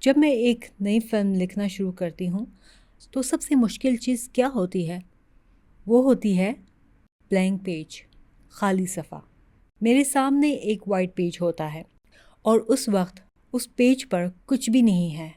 جب میں ایک نئی فلم لکھنا شروع کرتی ہوں تو سب سے مشکل چیز کیا ہوتی ہے؟ وہ ہوتی ہے بلینک پیج، خالی صفحہ۔ میرے سامنے ایک وائٹ پیج ہوتا ہے اور اس وقت اس پیج پر کچھ بھی نہیں ہے،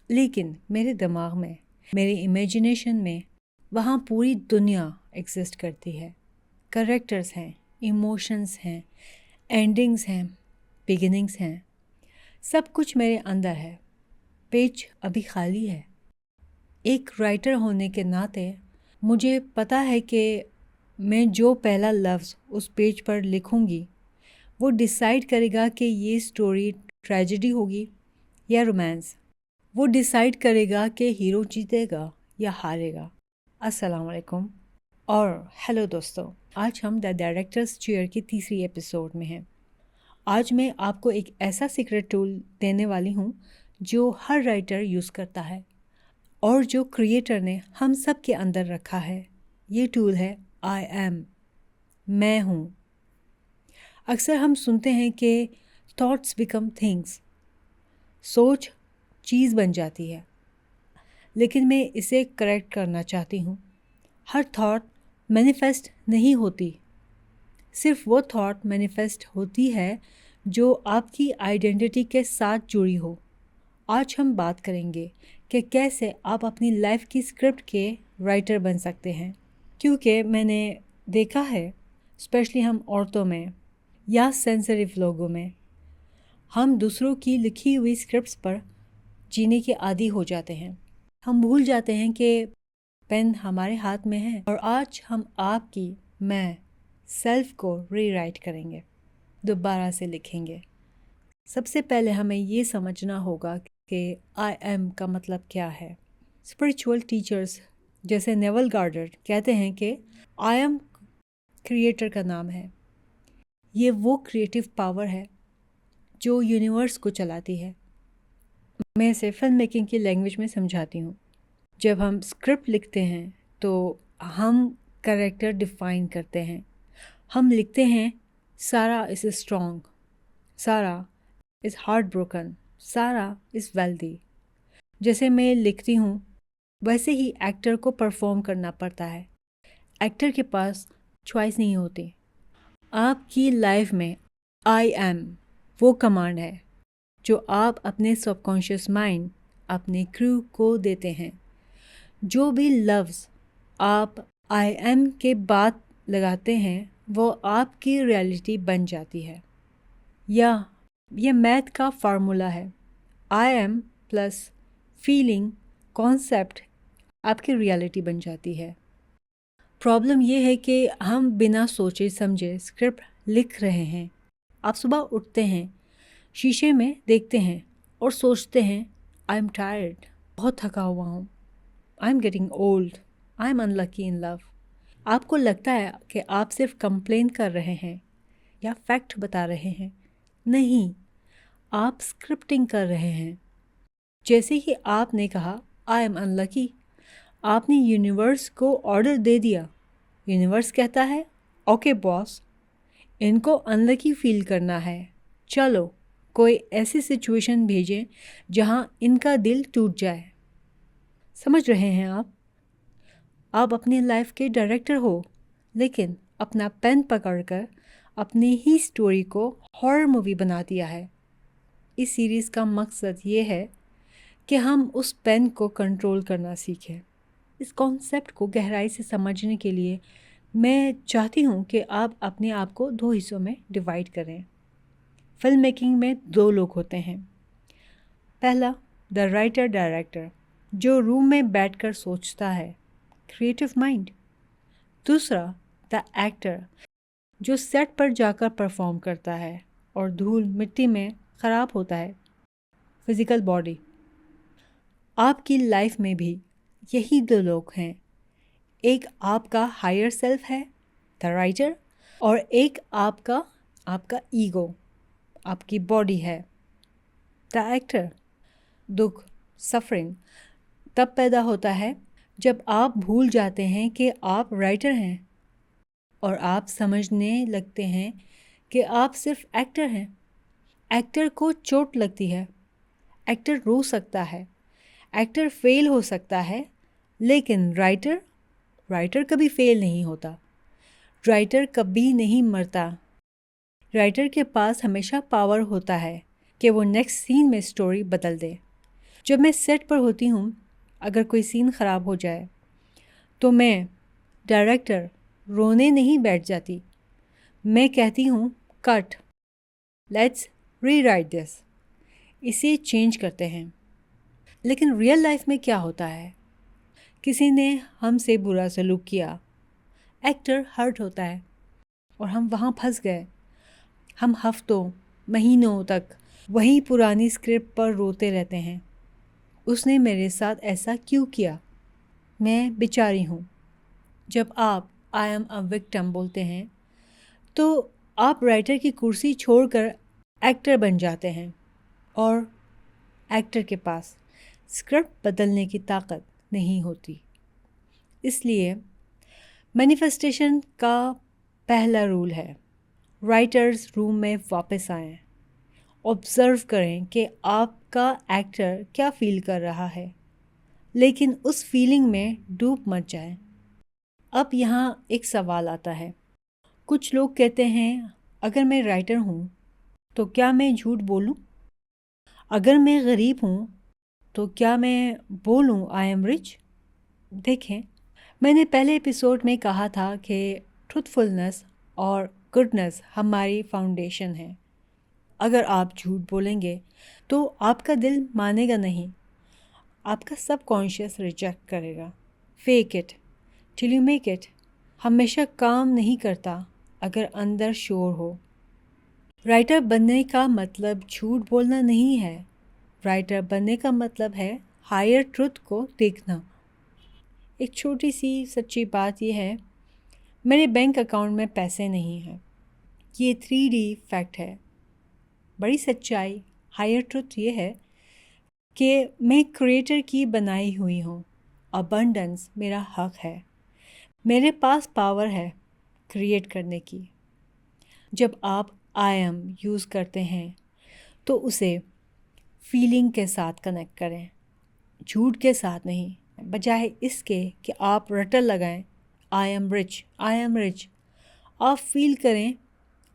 لیکن میرے دماغ میں، میری امیجنیشن میں وہاں پوری دنیا ایگزسٹ کرتی ہے۔ کریکٹرز ہیں، ایموشنز ہیں، اینڈنگز ہیں، بگننگز ہیں، سب کچھ میرے اندر ہے۔ پیج ابھی خالی ہے۔ ایک رائٹر ہونے کے ناطے مجھے پتہ ہے کہ میں جو پہلا لفظ اس پیج پر لکھوں گی وہ ڈیسائیڈ کرے گا کہ یہ سٹوری ٹریجڈی ہوگی یا رومانس۔ وہ ڈیسائیڈ کرے گا کہ ہیرو جیتے گا یا ہارے گا۔ السلام علیکم اور ہیلو دوستو، آج ہم دا ڈائریکٹرز چیئر کی تیسری ایپیسوڈ میں ہیں۔ آج میں آپ کو ایک ایسا سیکرٹ ٹول دینے والی ہوں جو ہر رائٹر یوز کرتا ہے اور جو کریٹر نے ہم سب کے اندر رکھا ہے۔ یہ ٹول ہے آئی ایم، میں ہوں۔ اکثر ہم سنتے ہیں کہ تھاٹس بیکم تھنگس، سوچ چیز بن جاتی ہے، لیکن میں اسے کریکٹ کرنا چاہتی ہوں۔ ہر تھاٹ مینیفیسٹ نہیں ہوتی، صرف وہ تھاٹ مینیفیسٹ ہوتی ہے جو آپ کی آئیڈینٹی کے ساتھ جڑی ہو۔ آج ہم بات کریں گے کہ کیسے آپ اپنی لائف کی اسکرپٹ کے رائٹر بن سکتے ہیں، کیونکہ میں نے دیکھا ہے اسپیشلی ہم عورتوں میں یا سینسیٹیو لوگوں میں، ہم دوسروں کی لکھی ہوئی اسکرپٹس پر جینے کے عادی ہو جاتے ہیں۔ ہم بھول جاتے ہیں کہ پین ہمارے ہاتھ میں ہے، اور آج ہم آپ کی میں سیلف کو ری رائٹ کریں گے، دوبارہ سے لکھیں گے۔ سب سے پہلے ہمیں یہ سمجھنا ہوگا کہ آئی ایم کا مطلب کیا ہے۔ اسپریچول ٹیچرز جیسے نیول گارڈر کہتے ہیں کہ آئی ایم کریٹر کا نام ہے۔ یہ وہ کریٹو پاور ہے جو یونیورس کو چلاتی ہے۔ میں اسے فلم میکنگ کی لینگویج میں سمجھاتی ہوں۔ جب ہم اسکرپٹ لکھتے ہیں تو ہم کریکٹر ڈیفائن کرتے ہیں۔ ہم لکھتے ہیں سارا از اسٹرانگ، سارا از ہارٹ بروکن، سارا از ویلدی۔ جیسے میں لکھتی ہوں ویسے ہی ایکٹر کو پرفارم کرنا پڑتا ہے۔ ایکٹر کے پاس چوائس نہیں ہوتی۔ آپ کی لائف میں آئی ایم وہ کمانڈ ہے جو آپ اپنے سب کانشیس مائنڈ، اپنے کریو کو دیتے ہیں۔ جو بھی لفظ آپ آئی ایم کے بعد لگاتے ہیں وہ آپ کی ریالٹی بن جاتی ہے۔ یا یہ میتھ کا فارمولا ہے، I am plus feeling concept آپ کی ریالٹی بن جاتی ہے۔ پرابلم یہ ہے کہ ہم بنا سوچے سمجھے اسکرپٹ لکھ رہے ہیں۔ آپ صبح اٹھتے ہیں، شیشے میں دیکھتے ہیں اور سوچتے ہیں آئی ایم ٹائرڈ، بہت تھکا ہوا ہوں، I am getting old, I am unlucky in love. آپ کو لگتا ہے کہ آپ صرف کمپلین کر رہے ہیں یا فیکٹ بتا رہے ہیں۔ نہیں، آپ اسکرپٹنگ کر رہے ہیں۔ جیسے ہی آپ نے کہا آئی ایم انلکی، آپ نے یونیورس کو آرڈر دے دیا۔ یونیورس کہتا ہے اوکے باس، ان کو انلکی فیل کرنا ہے، چلو کوئی ایسی سچویشن بھیجیں جہاں ان کا دل ٹوٹ جائے۔ سمجھ رہے ہیں آپ اپنی لائف کے ڈائریکٹر ہو، لیکن اپنا پین پکڑ کر اپنی ہی سٹوری کو ہارر مووی بنا دیا ہے۔ اس سیریز کا مقصد یہ ہے کہ ہم اس پین کو کنٹرول کرنا سیکھیں۔ اس کانسیپٹ کو گہرائی سے سمجھنے کے لیے میں چاہتی ہوں کہ آپ اپنے آپ کو 2 حصوں میں ڈیوائیڈ کریں۔ فلم میکنگ میں 2 لوگ ہوتے ہیں۔ پہلا دا رائٹر ڈائریکٹر، جو روم میں بیٹھ کر سوچتا ہے، کریٹو مائنڈ۔ دوسرا دا ایکٹر، جو سیٹ پر جا کر پرفارم کرتا ہے اور دھول مٹی میں خراب ہوتا ہے، فزیکل باڈی۔ آپ کی لائف میں بھی یہی 2 لوگ ہیں، ایک آپ کا ہائر سیلف ہے دا رائٹر، اور ایک آپ کا ایگو، آپ کی باڈی ہے دا ایکٹر۔ دکھ، سفرنگ تب پیدا ہوتا ہے جب آپ بھول جاتے ہیں کہ آپ رائٹر ہیں اور آپ سمجھنے لگتے ہیں کہ آپ صرف ایکٹر ہیں۔ ایکٹر کو چوٹ لگتی ہے، ایکٹر رو سکتا ہے، ایکٹر فیل ہو سکتا ہے، لیکن رائٹر کبھی فیل نہیں ہوتا، رائٹر کبھی نہیں مرتا۔ رائٹر کے پاس ہمیشہ پاور ہوتا ہے کہ وہ نیکسٹ سین میں سٹوری بدل دے۔ جب میں سیٹ پر ہوتی ہوں، اگر کوئی سین خراب ہو جائے تو میں ڈائریکٹر رونے نہیں بیٹھ جاتی، میں کہتی ہوں کٹ، لیٹس ری رائٹ دس، اسے چینج کرتے ہیں۔ لیکن ریئل لائف میں کیا ہوتا ہے؟ کسی نے ہم سے برا سلوک کیا، ایکٹر ہرٹ ہوتا ہے اور ہم وہاں پھنس گئے۔ ہم ہفتوں مہینوں تک وہی پرانی اسکرپٹ پر روتے رہتے ہیں، اس نے میرے ساتھ ایسا کیوں کیا، میں بیچاری ہوں۔ جب آپ آئی ایم اے وکٹم بولتے ہیں تو آپ رائٹر کی کرسی چھوڑ کر ایکٹر بن جاتے ہیں، اور ایکٹر کے پاس اسکرپٹ بدلنے کی طاقت نہیں ہوتی۔ اس لیے مینیفیسٹیشن کا پہلا رول ہے، رائٹرز روم میں واپس آئیں، آبزرو کریں کہ آپ کا ایکٹر کیا فیل کر رہا ہے، لیکن اس فیلنگ میں ڈوب مت جائیں۔ اب یہاں ایک سوال آتا ہے، کچھ لوگ کہتے ہیں اگر میں رائٹر ہوں تو کیا میں جھوٹ بولوں؟ اگر میں غریب ہوں تو کیا میں بولوں آئی ایم رچ؟ دیکھیں، میں نے پہلے ایپیسوڈ میں کہا تھا کہ ٹروتھفلنس اور گڈنس ہماری فاؤنڈیشن ہے۔ اگر آپ جھوٹ بولیں گے تو آپ کا دل مانے گا نہیں، آپ کا سب کانشیس ریجیکٹ کرے گا۔ Fake it till you make it ہمیشہ کام نہیں کرتا اگر اندر شور ہو۔ رائٹر بننے کا مطلب جھوٹ بولنا نہیں ہے، رائٹر بننے کا مطلب ہے ہائر ٹروتھ کو دیکھنا۔ ایک چھوٹی سی سچی بات یہ ہے، میرے بینک اکاؤنٹ میں پیسے نہیں ہیں، یہ 3D فیکٹ ہے۔ بڑی سچائی، ہائر ٹروتھ یہ ہے کہ میں کریٹر کی بنائی ہوئی ہوں، ابنڈنس میرا حق ہے، میرے پاس پاور ہے کریٹ کرنے کی۔ جب آپ آئی ایم یوز کرتے ہیں تو اسے فیلنگ کے ساتھ کنیکٹ کریں، جھوٹ کے ساتھ نہیں، بجائے اس کے کہ آپ رٹر لگائیں I am rich, I am rich. آپ فیل کریں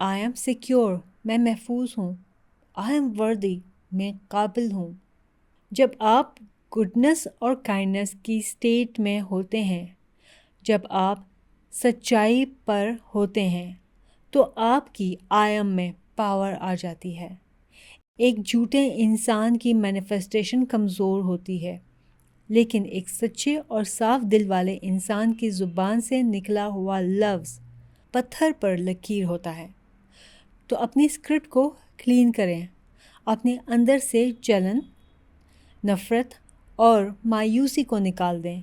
آئی ایم سیکیور، میں محفوظ ہوں، آئی ایم وردی، میں قابل ہوں۔ جب آپ گڈنس اور کائنڈنس کی اسٹیٹ میں ہوتے ہیں، جب آپ سچائی پر ہوتے ہیں تو آپ کی آئی ایم میں پاور آ جاتی ہے۔ ایک جھوٹے انسان کی مینیفیسٹیشن کمزور ہوتی ہے، لیکن ایک سچے اور صاف دل والے انسان کی زبان سے نکلا ہوا لفظ پتھر پر لکیر ہوتا ہے۔ تو اپنی اسکرپٹ کو کلین کریں، اپنے اندر سے جلن، نفرت اور مایوسی کو نکال دیں،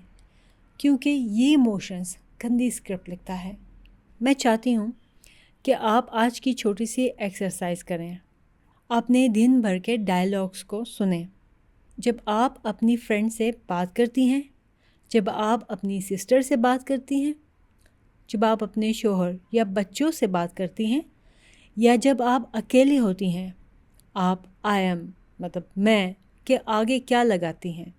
کیونکہ یہ ایموشنز گندی اسکرپٹ لکھتا ہے۔ میں چاہتی ہوں کہ آپ آج کی چھوٹی سی ایکسرسائز کریں، اپنے دن بھر کے ڈائلاگس کو سنیں۔ جب آپ اپنی فرینڈ سے بات کرتی ہیں، جب آپ اپنی سسٹر سے بات کرتی ہیں، جب آپ اپنے شوہر یا بچوں سے بات کرتی ہیں، یا جب آپ اکیلی ہوتی ہیں، آپ آئی ایم مطلب میں کے آگے کیا لگاتی ہیں؟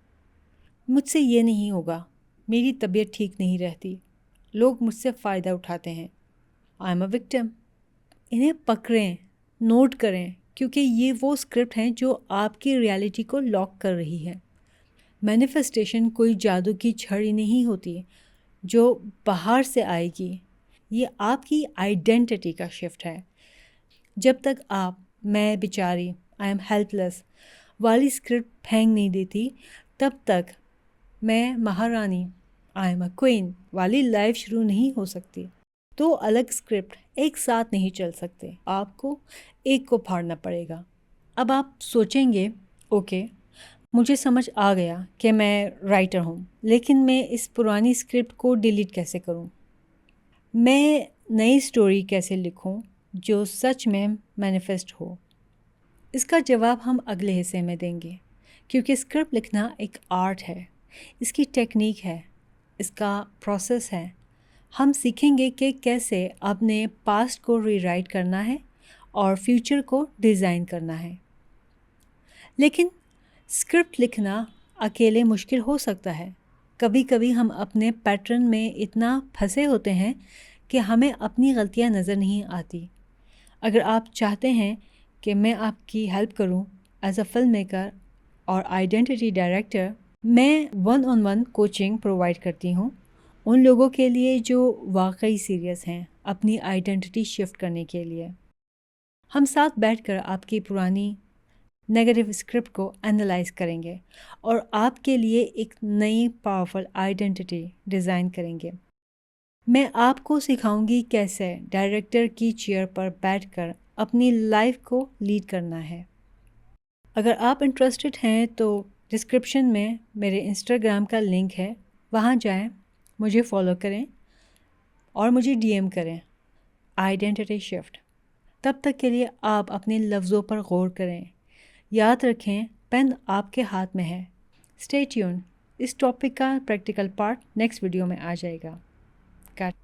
مجھ سے یہ نہیں ہوگا، میری طبیعت ٹھیک نہیں رہتی، لوگ مجھ سے فائدہ اٹھاتے ہیں، آئی ایم اے وکٹم۔ انہیں پکڑیں، نوٹ کریں، کیونکہ یہ وہ اسکرپٹ ہیں جو آپ کی ریالٹی کو لاک کر رہی ہے۔ مینیفیسٹیشن کوئی جادو کی چھڑی نہیں ہوتی جو باہر سے آئے گی، یہ آپ کی آئیڈینٹی کا شفٹ ہے۔ جب تک آپ میں بیچاری، آئی ایم ہیلپ لیس والی اسکرپٹ پھینک نہیں دیتی، تب تک میں مہارانی، آئی ایم اے کوئین والی لائف شروع نہیں ہو سکتی۔ دو الگ اسکرپٹ ایک ساتھ نہیں چل سکتے، آپ کو ایک کو پھاڑنا پڑے گا۔ اب آپ سوچیں گے، اوکے مجھے سمجھ آ گیا کہ میں رائٹر ہوں، لیکن میں اس پرانی اسکرپٹ کو ڈیلیٹ کیسے کروں؟ میں نئی اسٹوری کیسے لکھوں جو سچ میں مینیفیسٹ ہو؟ اس کا جواب ہم اگلے حصے میں دیں گے، کیونکہ اسکرپٹ لکھنا ایک آرٹ ہے، اس کی ٹیکنیک ہے، اس کا پروسیس ہے۔ ہم سیکھیں گے کہ کیسے اپنے پاسٹ کو ری رائٹ کرنا ہے اور فیوچر کو ڈیزائن کرنا ہے۔ لیکن اسکرپٹ لکھنا اکیلے مشکل ہو سکتا ہے. کبھی کبھی ہم اپنے پیٹرن میں اتنا پھنسے ہوتے ہیں کہ ہمیں اپنی غلطیاں نظر نہیں آتی. اگر آپ چاہتے ہیں کہ میں آپ کی ہیلپ کروں ایز اے فلم میکر اور آئیڈینٹی ڈائریکٹر، میں 1-on-1 کوچنگ پرووائڈ کرتی ہوں ان لوگوں کے لیے جو واقعی سیریس ہیں اپنی آئیڈینٹی شفٹ کرنے کے لیے. ہم ساتھ بیٹھ کر آپ کی پرانی نیگیٹو اسکرپٹ کو انالائز کریں گے اور آپ کے لیے ایک نئی پاورفل آئیڈینٹی ڈیزائن کریں گے. میں آپ کو سکھاؤں گی کیسے ڈائریکٹر کی چیئر پر بیٹھ کر اپنی لائف کو لیڈ کرنا ہے. اگر آپ انٹرسٹڈ ہیں تو ڈسکرپشن میں میرے انسٹاگرام کا لنک ہے، وہاں جائیں، مجھے فالو کریں اور مجھے ڈی ایم کریں. Identity shift. تب تک کے لیے آپ اپنے لفظوں پر غور کریں. یاد رکھیں پین آپ کے ہاتھ میں ہے. Stay tuned. اس ٹاپک کا پریکٹیکل پارٹ نیکسٹ ویڈیو میں آ جائے گا. کٹ.